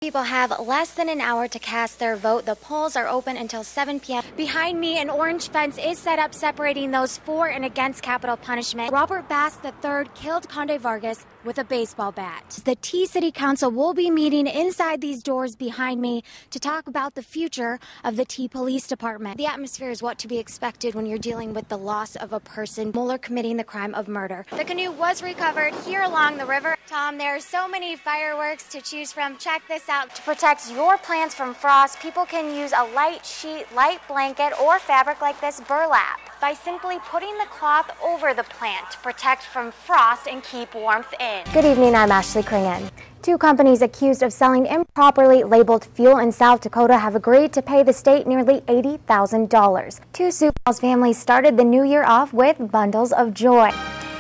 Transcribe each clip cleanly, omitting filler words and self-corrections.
People have less than an hour to cast their vote. The polls are open until 7 p.m. Behind me, an orange fence is set up separating those for and against capital punishment. Robert Bass III killed Conde Vargas with a baseball bat. The T City Council will be meeting inside these doors behind me to talk about the future of the T Police Department. The atmosphere is what to be expected when you're dealing with the loss of a person, Mueller committing the crime of murder. The canoe was recovered here along the river. Tom, there are so many fireworks to choose from. Check this out. To protect your plants from frost, people can use a light sheet, light blanket, or fabric like this burlap by simply putting the cloth over the plant to protect from frost and keep warmth in. Good evening, I'm Ashley Kringen. Two companies accused of selling improperly labeled fuel in South Dakota have agreed to pay the state nearly $80,000. Two Sioux Falls families started the new year off with bundles of joy.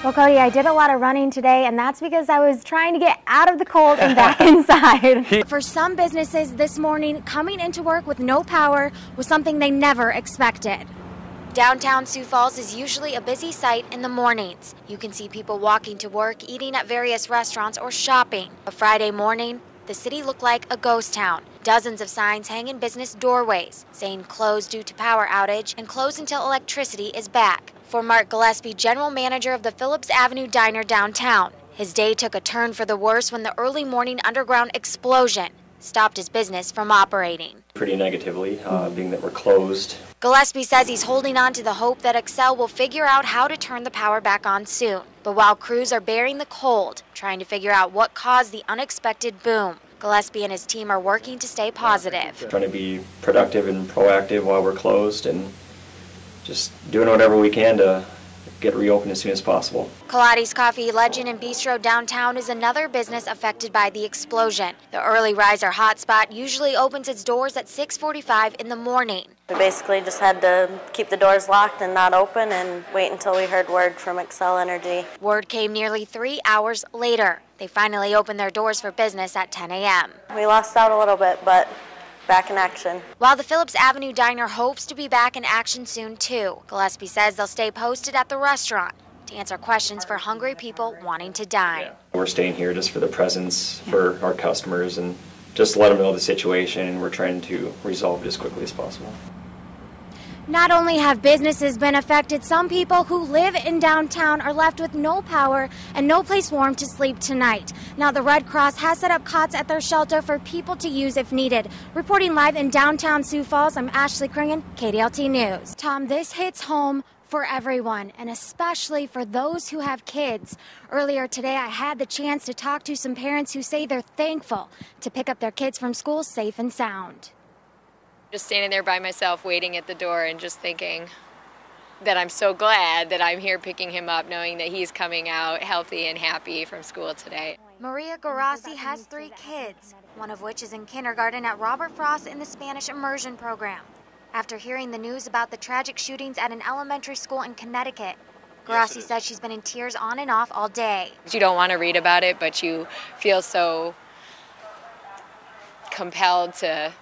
Well, Cody, I did a lot of running today, and that's because I was trying to get out of the cold and back inside. For some businesses this morning, coming into work with no power was something they never expected. Downtown Sioux Falls is usually a busy sight in the mornings. You can see people walking to work, eating at various restaurants, or shopping. A Friday morning, the city looked like a ghost town. Dozens of signs hang in business doorways, saying closed due to power outage and closed until electricity is back. For Mark Gillespie, general manager of the Phillips Avenue Diner downtown, his day took a turn for the worse when the early morning underground explosion stopped his business from operating. Pretty negatively, being that we're closed. Gillespie says he's holding on to the hope that Xcel will figure out how to turn the power back on soon. But while crews are bearing the cold, trying to figure out what caused the unexpected boom, Gillespie and his team are working to stay positive. Trying to be productive and proactive while we're closed and just doing whatever we can to get reopened as soon as possible. Kaladi's Coffee Legend and Bistro downtown is another business affected by the explosion. The early riser hotspot usually opens its doors at 6:45 in the morning. We basically just had to keep the doors locked and not open and wait until we heard word from Xcel Energy. Word came nearly 3 hours later. They finally opened their doors for business at 10 a.m. We lost out a little bit, but back in action. While the Phillips Avenue Diner hopes to be back in action soon too, Gillespie says they'll stay posted at the restaurant to answer questions for hungry people wanting to dine. We're staying here just for the presence for our customers and just let them know the situation, and we're trying to resolve it as quickly as possible. Not only have businesses been affected, some people who live in downtown are left with no power and no place warm to sleep tonight. Now the Red Cross has set up cots at their shelter for people to use if needed. Reporting live in downtown Sioux Falls, I'm Ashley Kringen, KDLT News. Tom, this hits home for everyone, and especially for those who have kids. Earlier today, I had the chance to talk to some parents who say they're thankful to pick up their kids from school safe and sound. Just standing there by myself waiting at the door and just thinking that I'm so glad that I'm here picking him up, knowing that he's coming out healthy and happy from school today. Maria Garassi has 3 kids, one of which is in kindergarten at Robert Frost in the Spanish immersion program. After hearing the news about the tragic shootings at an elementary school in Connecticut, Garassi says she's been in tears on and off all day. You don't want to read about it, but you feel so compelled to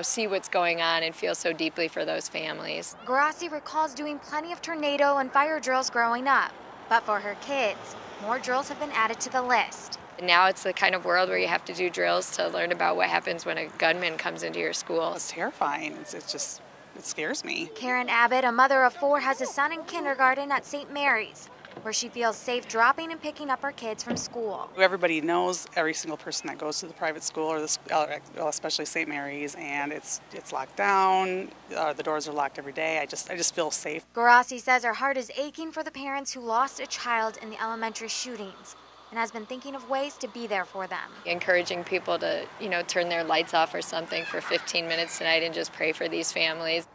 see what's going on and feel so deeply for those families. Garassi recalls doing plenty of tornado and fire drills growing up, but for her kids, more drills have been added to the list. And now it's the kind of world where you have to do drills to learn about what happens when a gunman comes into your school. It's terrifying. It scares me. Karen Abbott, a mother of 4, has a son in kindergarten at St. Mary's, where she feels safe dropping and picking up her kids from school. Everybody knows every single person that goes to the private school, or especially St. Mary's, and it's locked down. The doors are locked every day. I just feel safe. Garassi says her heart is aching for the parents who lost a child in the elementary shootings and has been thinking of ways to be there for them. Encouraging people to, turn their lights off or something for 15 minutes tonight and just pray for these families.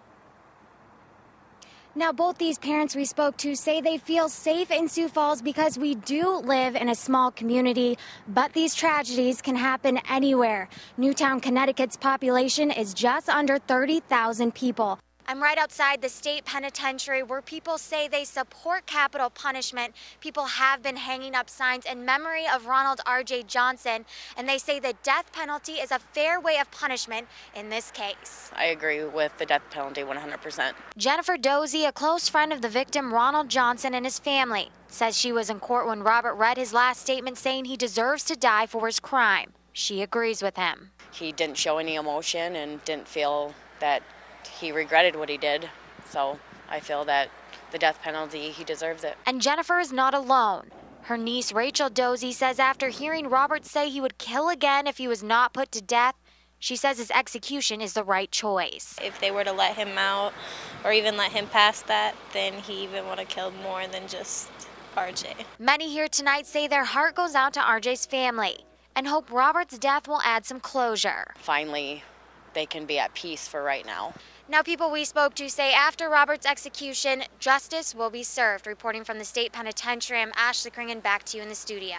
Now, both these parents we spoke to say they feel safe in Sioux Falls because we do live in a small community, but these tragedies can happen anywhere. Newtown, Connecticut's population is just under 30,000 people. I'm right outside the state penitentiary where people say they support capital punishment. People have been hanging up signs in memory of Ronald R.J. Johnson, and they say the death penalty is a fair way of punishment in this case. I agree with the death penalty 100%. Jennifer Dozie, a close friend of the victim Ronald Johnson and his family, says she was in court when Robert read his last statement saying he deserves to die for his crime. She agrees with him. He didn't show any emotion and didn't feel that he regretted what he did. So I feel that the death penalty, he deserves it. And Jennifer is not alone. Her niece Rachel Dozy says after hearing Robert say he would kill again if he was not put to death, she says his execution is the right choice. If they were to let him out or even let him pass that, then he even would have killed more than just RJ. Many here tonight say their heart goes out to RJ's family and hope Robert's death will add some closure. Finally, they can be at peace for right now. Now, people we spoke to say after Robert's execution, justice will be served. Reporting from the state penitentiary, I'm Ashley Kringen, back to you in the studio.